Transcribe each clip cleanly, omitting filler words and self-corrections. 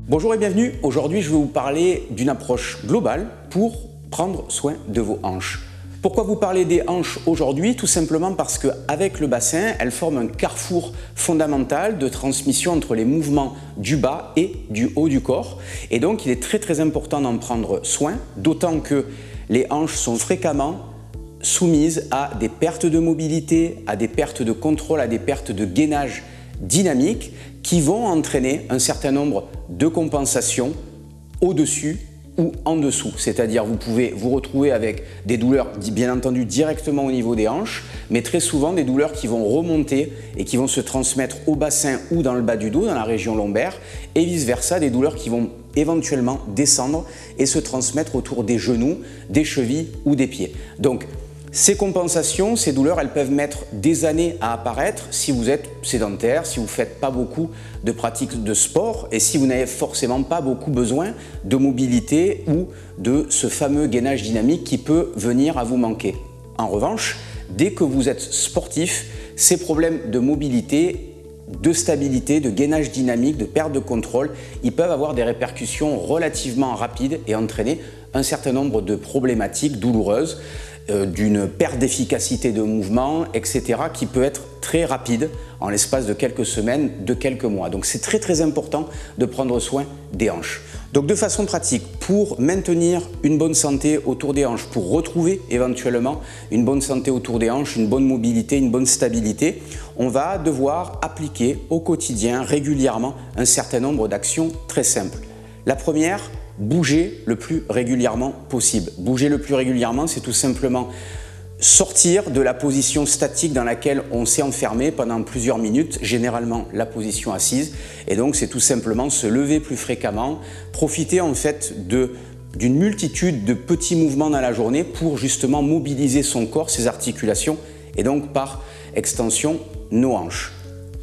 Bonjour et bienvenue. Aujourd'hui, je vais vous parler d'une approche globale pour prendre soin de vos hanches. Pourquoi vous parler des hanches aujourd'hui? Tout simplement parce qu'avec le bassin, elles forment un carrefour fondamental de transmission entre les mouvements du bas et du haut du corps. Et donc, il est très important d'en prendre soin, d'autant que les hanches sont fréquemment soumises à des pertes de mobilité, à des pertes de contrôle, à des pertes de gainage dynamique qui vont entraîner un certain nombre de compensations au-dessus ou en dessous. C'est-à-dire vous pouvez vous retrouver avec des douleurs bien entendu directement au niveau des hanches, mais très souvent des douleurs qui vont remonter et qui vont se transmettre au bassin ou dans le bas du dos, dans la région lombaire, et vice-versa, des douleurs qui vont éventuellement descendre et se transmettre autour des genoux, des chevilles ou des pieds. Donc, ces compensations, ces douleurs, elles peuvent mettre des années à apparaître si vous êtes sédentaire, si vous ne faites pas beaucoup de pratiques de sport et si vous n'avez forcément pas beaucoup besoin de mobilité ou de ce fameux gainage dynamique qui peut venir à vous manquer. En revanche, dès que vous êtes sportif, ces problèmes de mobilité, de stabilité, de gainage dynamique, de perte de contrôle, ils peuvent avoir des répercussions relativement rapides et entraîner un certain nombre de problématiques douloureuses, d'une perte d'efficacité de mouvement, etc., qui peut être très rapide en l'espace de quelques semaines, de quelques mois. Donc c'est très important de prendre soin des hanches. Donc de façon pratique, pour maintenir une bonne santé autour des hanches, pour retrouver éventuellement une bonne santé autour des hanches, une bonne mobilité, une bonne stabilité, on va devoir appliquer au quotidien régulièrement un certain nombre d'actions très simples. La première, bouger le plus régulièrement possible. Bouger le plus régulièrement, c'est tout simplement sortir de la position statique dans laquelle on s'est enfermé pendant plusieurs minutes, généralement la position assise. Et donc, c'est tout simplement se lever plus fréquemment, profiter en fait d'une multitude de petits mouvements dans la journée pour justement mobiliser son corps, ses articulations et donc par extension nos hanches.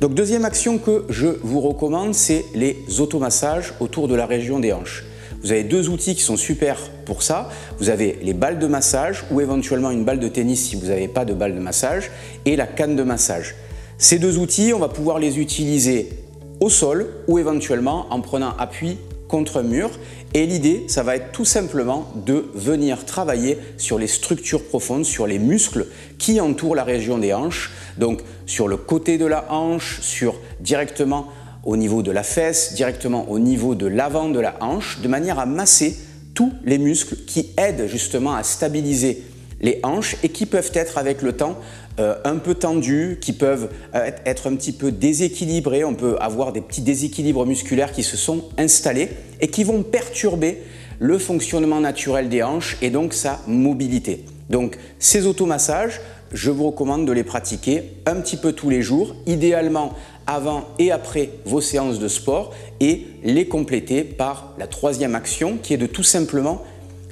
Donc, deuxième action que je vous recommande, c'est les automassages autour de la région des hanches. Vous avez deux outils qui sont super pour ça. Vous avez les balles de massage ou éventuellement une balle de tennis si vous n'avez pas de balle de massage et la canne de massage. Ces deux outils, on va pouvoir les utiliser au sol ou éventuellement en prenant appui contre un mur. Et l'idée, ça va être tout simplement de venir travailler sur les structures profondes, sur les muscles qui entourent la région des hanches. Donc sur le côté de la hanche, directement au niveau de la fesse, directement au niveau de l'avant de la hanche, de manière à masser tous les muscles qui aident justement à stabiliser les hanches et qui peuvent être avec le temps un peu tendus, qui peuvent être un petit peu déséquilibrés. On peut avoir des petits déséquilibres musculaires qui se sont installés et qui vont perturber le fonctionnement naturel des hanches et donc sa mobilité. Donc ces automassages, je vous recommande de les pratiquer un petit peu tous les jours, idéalement avant et après vos séances de sport et les compléter par la troisième action qui est de tout simplement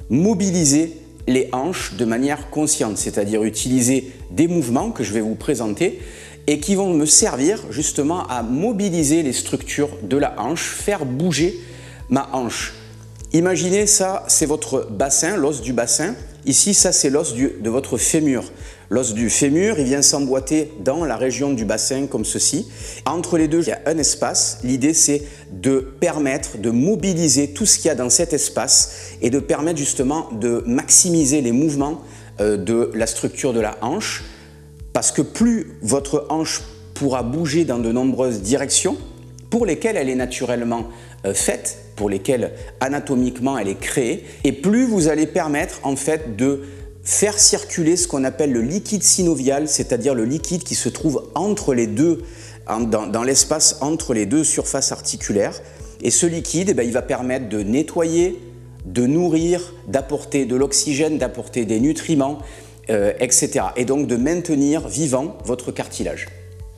mobiliser les hanches de manière consciente, c'est-à-dire utiliser des mouvements que je vais vous présenter et qui vont me servir justement à mobiliser les structures de la hanche, faire bouger ma hanche. Imaginez ça, c'est votre bassin, l'os du bassin. Ici, ça c'est l'os de votre fémur. L'os du fémur, il vient s'emboîter dans la région du bassin comme ceci. Entre les deux, il y a un espace. L'idée, c'est de permettre de mobiliser tout ce qu'il y a dans cet espace et de permettre justement de maximiser les mouvements de la structure de la hanche. Parce que plus votre hanche pourra bouger dans de nombreuses directions, pour lesquelles elle est naturellement faite, pour lesquelles anatomiquement elle est créée, et plus vous allez permettre en fait de faire circuler ce qu'on appelle le liquide synovial, c'est-à-dire le liquide qui se trouve entre les deux, dans l'espace entre les deux surfaces articulaires. Et ce liquide, il va permettre de nettoyer, de nourrir, d'apporter de l'oxygène, d'apporter des nutriments, etc. Et donc de maintenir vivant votre cartilage.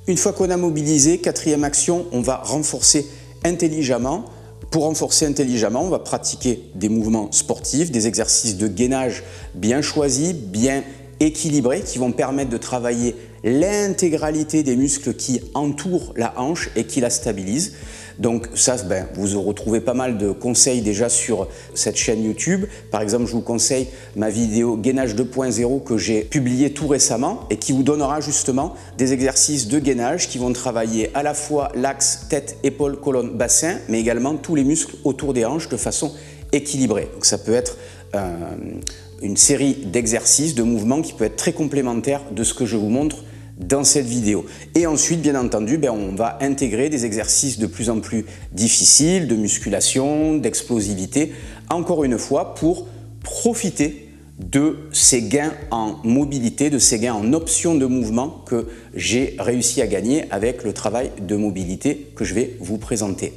Une fois qu'on a mobilisé, quatrième action, on va renforcer intelligemment. Pour renforcer intelligemment, on va pratiquer des mouvements sportifs, des exercices de gainage bien choisis, bien équilibrés, qui vont permettre de travailler l'intégralité des muscles qui entourent la hanche et qui la stabilisent. Donc ça, vous retrouvez pas mal de conseils déjà sur cette chaîne YouTube. Par exemple, je vous conseille ma vidéo gainage 2.0 que j'ai publiée tout récemment et qui vous donnera justement des exercices de gainage qui vont travailler à la fois l'axe tête, épaule, colonne, bassin, mais également tous les muscles autour des hanches de façon équilibrée. Donc ça peut être une série d'exercices, de mouvements qui peut être très complémentaire de ce que je vous montre dans cette vidéo. Et ensuite, bien entendu, on va intégrer des exercices de plus en plus difficiles, de musculation, d'explosivité, encore une fois, pour profiter de ces gains en mobilité, de ces gains en options de mouvement que j'ai réussi à gagner avec le travail de mobilité que je vais vous présenter.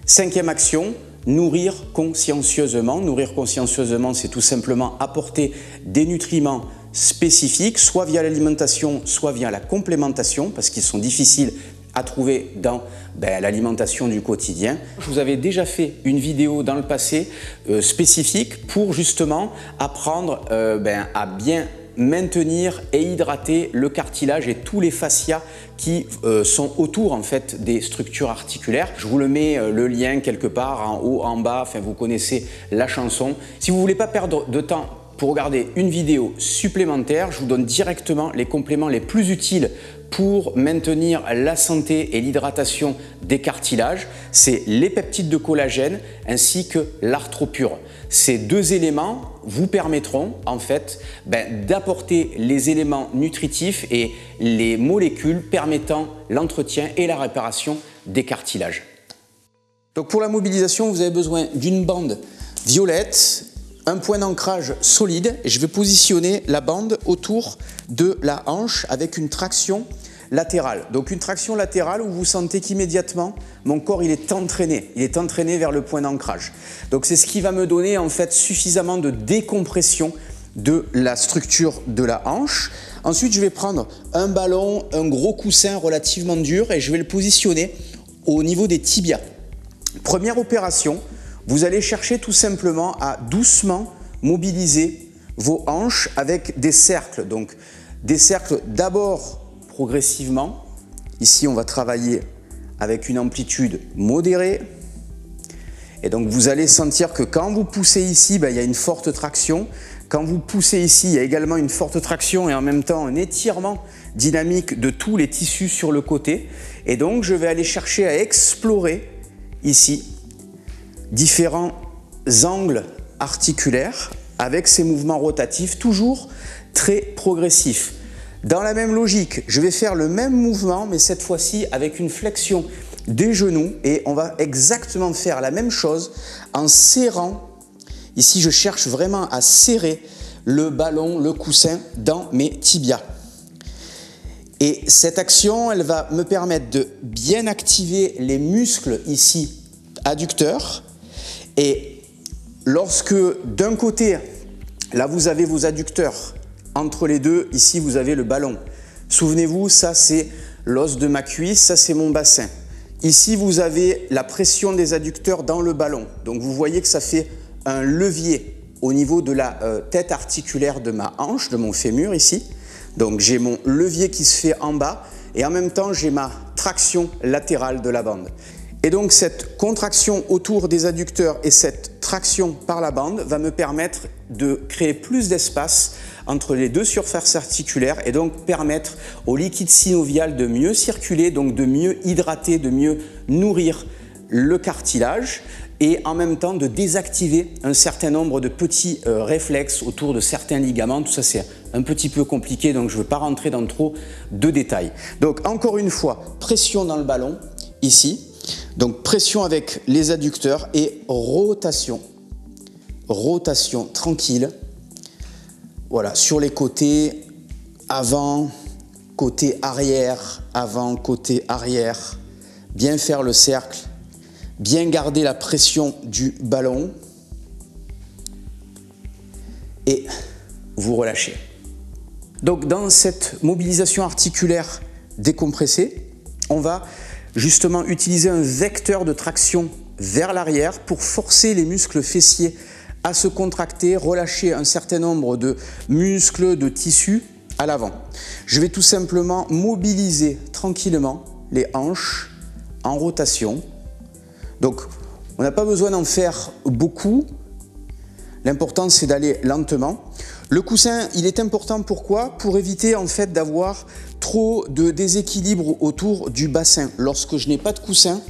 Cinquième action, nourrir consciencieusement. Nourrir consciencieusement, c'est tout simplement apporter des nutriments spécifiques, soit via l'alimentation, soit via la complémentation, parce qu'ils sont difficiles à trouver dans l'alimentation du quotidien. Je vous avais déjà fait une vidéo dans le passé spécifique pour justement apprendre à bien maintenir et hydrater le cartilage et tous les fascias qui sont autour en fait des structures articulaires. Je vous le mets le lien quelque part en haut, en bas, enfin vous connaissez la chanson. Si vous ne voulez pas perdre de temps pour regarder une vidéo supplémentaire, je vous donne directement les compléments les plus utiles pour maintenir la santé et l'hydratation des cartilages. C'est les peptides de collagène ainsi que l'arthropure. Ces deux éléments vous permettront en fait d'apporter les éléments nutritifs et les molécules permettant l'entretien et la réparation des cartilages. Donc pour la mobilisation, vous avez besoin d'une bande violette, un point d'ancrage solide, et je vais positionner la bande autour de la hanche avec une traction latérale. Donc une traction latérale où vous sentez qu'immédiatement mon corps il est entraîné vers le point d'ancrage. Donc c'est ce qui va me donner en fait suffisamment de décompression de la structure de la hanche. Ensuite je vais prendre un ballon, un gros coussin relativement dur et je vais le positionner au niveau des tibias. Première opération, vous allez chercher tout simplement à doucement mobiliser vos hanches avec des cercles. Donc des cercles d'abord progressivement. Ici, on va travailler avec une amplitude modérée. Et donc vous allez sentir que quand vous poussez ici, il y a une forte traction. Quand vous poussez ici, il y a également une forte traction et en même temps un étirement dynamique de tous les tissus sur le côté. Et donc je vais aller chercher à explorer ici différents angles articulaires avec ces mouvements rotatifs, toujours très progressifs. Dans la même logique, je vais faire le même mouvement, mais cette fois-ci avec une flexion des genoux et on va exactement faire la même chose en serrant. Ici, je cherche vraiment à serrer le ballon, le coussin dans mes tibias. Et cette action, elle va me permettre de bien activer les muscles ici adducteurs. Et lorsque d'un côté, là vous avez vos adducteurs, entre les deux, ici vous avez le ballon. Souvenez-vous, ça c'est l'os de ma cuisse, ça c'est mon bassin. Ici vous avez la pression des adducteurs dans le ballon. Donc vous voyez que ça fait un levier au niveau de la tête articulaire de ma hanche, de mon fémur ici. Donc j'ai mon levier qui se fait en bas et en même temps j'ai ma traction latérale de la bande. Et donc cette contraction autour des adducteurs et cette traction par la bande va me permettre de créer plus d'espace entre les deux surfaces articulaires et donc permettre au liquide synovial de mieux circuler, donc de mieux hydrater, de mieux nourrir le cartilage et en même temps de désactiver un certain nombre de petits réflexes autour de certains ligaments. Tout ça c'est un petit peu compliqué donc je ne veux pas rentrer dans trop de détails. Donc encore une fois, pression dans le ballon ici. Donc pression avec les adducteurs et rotation tranquille, voilà, sur les côtés, avant, côté arrière, avant, côté arrière, bien faire le cercle, bien garder la pression du ballon et vous relâchez. Donc dans cette mobilisation articulaire décompressée, on va justement utiliser un vecteur de traction vers l'arrière pour forcer les muscles fessiers à se contracter, relâcher un certain nombre de muscles, de tissus à l'avant. Je vais tout simplement mobiliser tranquillement les hanches en rotation Donc, on n'a pas besoin d'en faire beaucoup. L'important, c'est d'aller lentement. Le coussin, il est important, pourquoi? Pour éviter en fait d'avoir trop de déséquilibre autour du bassin. Lorsque je n'ai pas de coussin,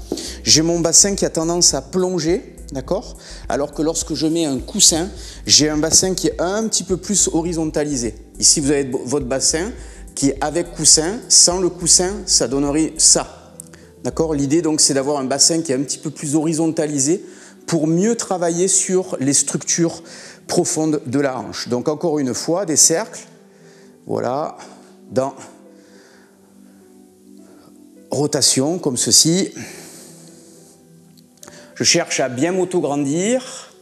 j'ai mon bassin qui a tendance à plonger, d'accord? Alors que lorsque je mets un coussin, j'ai un bassin qui est un petit peu plus horizontalisé. Ici, vous avez votre bassin qui est avec coussin. Sans le coussin, ça donnerait ça. D'accord? L'idée donc c'est d'avoir un bassin qui est un petit peu plus horizontalisé pour mieux travailler sur les structures profondes de la hanche. Donc encore une fois, des cercles, voilà, dans rotation comme ceci. Je cherche à bien m'auto-grandir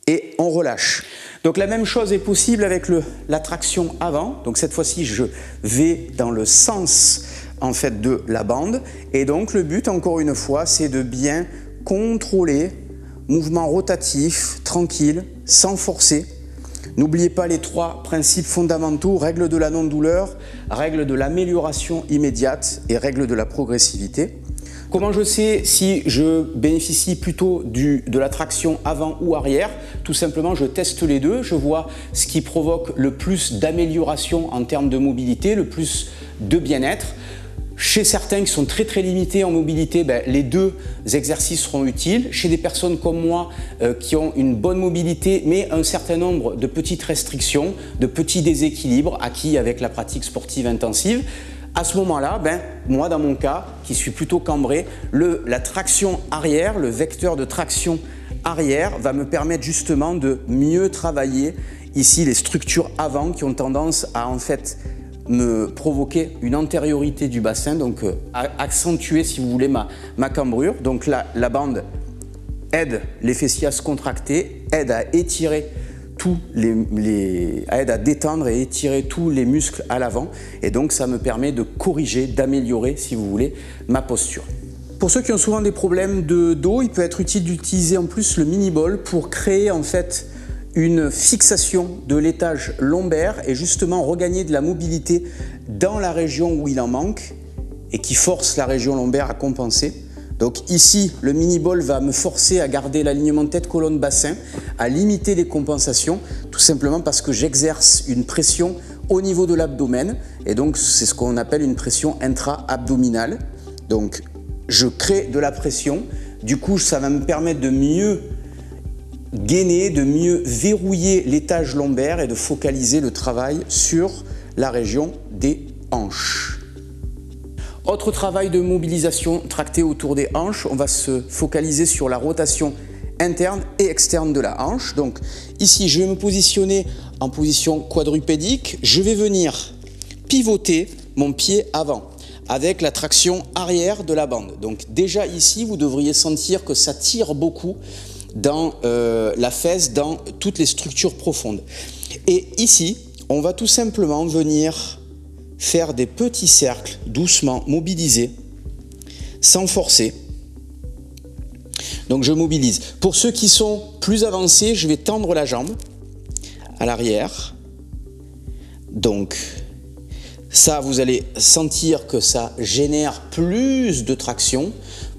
et on relâche. Donc la même chose est possible avec la traction avant. Donc cette fois-ci, je vais dans le sens en fait de la bande et donc le but encore une fois c'est de bien contrôler, mouvement rotatif, tranquille, sans forcer. N'oubliez pas les 3 principes fondamentaux, règle de la non-douleur, règle de l'amélioration immédiate et règle de la progressivité. Comment je sais si je bénéficie plutôt de la traction avant ou arrière? Tout simplement, je teste les deux, je vois ce qui provoque le plus d'amélioration en termes de mobilité, le plus de bien-être. Chez certains qui sont très limités en mobilité, les 2 exercices seront utiles. Chez des personnes comme moi qui ont une bonne mobilité mais un certain nombre de petites restrictions, de petits déséquilibres acquis avec la pratique sportive intensive, à ce moment-là, moi dans mon cas, qui suis plutôt cambré, la traction arrière, le vecteur de traction arrière va me permettre justement de mieux travailler ici les structures avant qui ont tendance à en fait me provoquer une antériorité du bassin, donc accentuer si vous voulez ma cambrure. Donc la bande aide les fessiers à se contracter, aide à étirer aide à détendre et étirer tous les muscles à l'avant et donc ça me permet de corriger, d'améliorer si vous voulez ma posture. Pour ceux qui ont souvent des problèmes de dos, il peut être utile d'utiliser en plus le mini-ball pour créer en fait une fixation de l'étage lombaire et justement regagner de la mobilité dans la région où il en manque et qui force la région lombaire à compenser. Donc ici, le mini-ball va me forcer à garder l'alignement tête-colonne-bassin, à limiter les compensations, tout simplement parce que j'exerce une pression au niveau de l'abdomen et donc c'est ce qu'on appelle une pression intra-abdominale. Donc je crée de la pression, du coup ça va me permettre de mieux gainer, de mieux verrouiller l'étage lombaire et de focaliser le travail sur la région des hanches. Autre travail de mobilisation tracté autour des hanches, on va se focaliser sur la rotation interne et externe de la hanche. Donc ici, je vais me positionner en position quadrupédique. Je vais venir pivoter mon pied avant avec la traction arrière de la bande. Donc déjà ici, vous devriez sentir que ça tire beaucoup dans la fesse, dans toutes les structures profondes. Et ici, on va tout simplement venir faire des petits cercles, doucement mobilisés, sans forcer. Donc je mobilise. Pour ceux qui sont plus avancés, je vais tendre la jambe à l'arrière. Donc ça, vous allez sentir que ça génère plus de traction,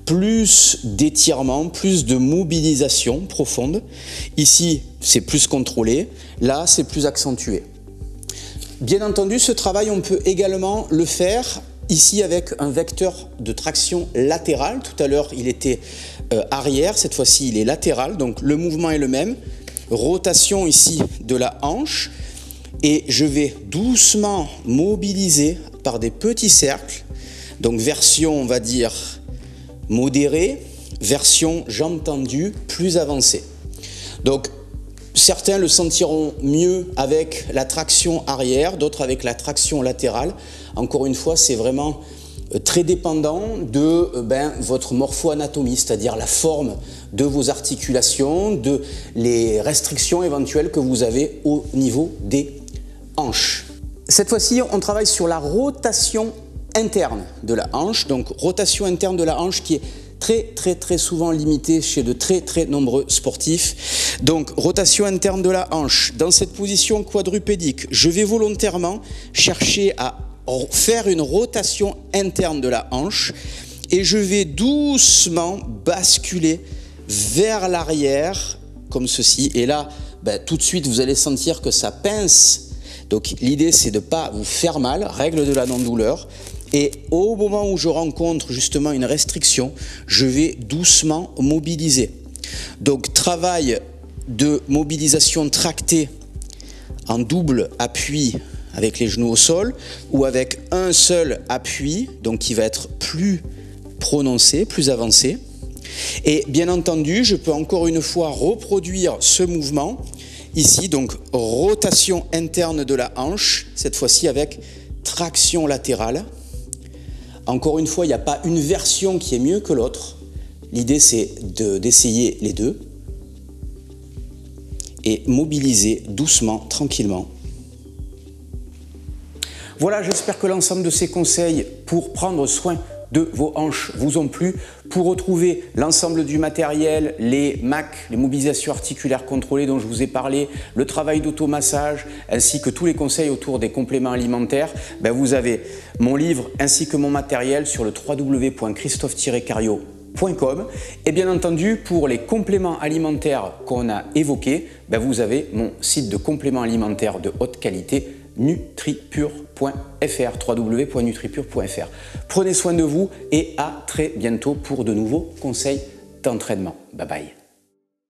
plus d'étirement, plus de mobilisation profonde. Ici, c'est plus contrôlé. Là, c'est plus accentué. Bien entendu, ce travail, on peut également le faire ici avec un vecteur de traction latérale. Tout à l'heure, il était arrière. Cette fois-ci, il est latéral. Donc, le mouvement est le même. Rotation ici de la hanche. Et je vais doucement mobiliser par des petits cercles. Donc, version, on va dire, modérée. Version jambe tendue, plus avancée. Donc, certains le sentiront mieux avec la traction arrière, d'autres avec la traction latérale. Encore une fois, c'est vraiment très dépendant de votre morpho-anatomie, c'est-à-dire la forme de vos articulations, de les restrictions éventuelles que vous avez au niveau des hanches. Cette fois-ci, on travaille sur la rotation interne de la hanche. Donc, rotation interne de la hanche qui est très souvent limité chez de très nombreux sportifs. Donc, rotation interne de la hanche. Dans cette position quadrupédique, je vais volontairement chercher à faire une rotation interne de la hanche et je vais doucement basculer vers l'arrière, comme ceci. Et là, tout de suite, vous allez sentir que ça pince. Donc l'idée, c'est de ne pas vous faire mal, règle de la non-douleur. Et au moment où je rencontre justement une restriction, je vais doucement mobiliser. Donc travail de mobilisation tractée en double appui avec les genoux au sol ou avec un seul appui, donc qui va être plus prononcé, plus avancé. Et bien entendu, je peux encore une fois reproduire ce mouvement ici, donc rotation interne de la hanche, cette fois-ci avec traction latérale. Encore une fois, il n'y a pas une version qui est mieux que l'autre. L'idée, c'est d'essayer les deux et mobiliser doucement, tranquillement. Voilà, j'espère que l'ensemble de ces conseils pour prendre soin de vos hanches vous ont plu. Pour retrouver l'ensemble du matériel, les MAC, les mobilisations articulaires contrôlées dont je vous ai parlé, le travail d'automassage, ainsi que tous les conseils autour des compléments alimentaires, vous avez mon livre ainsi que mon matériel sur le www.christophe-cario.com. Et bien entendu, pour les compléments alimentaires qu'on a évoqués, vous avez mon site de compléments alimentaires de haute qualité, nutripure.fr, www.nutripure.fr. Prenez soin de vous et à très bientôt pour de nouveaux conseils d'entraînement. Bye bye.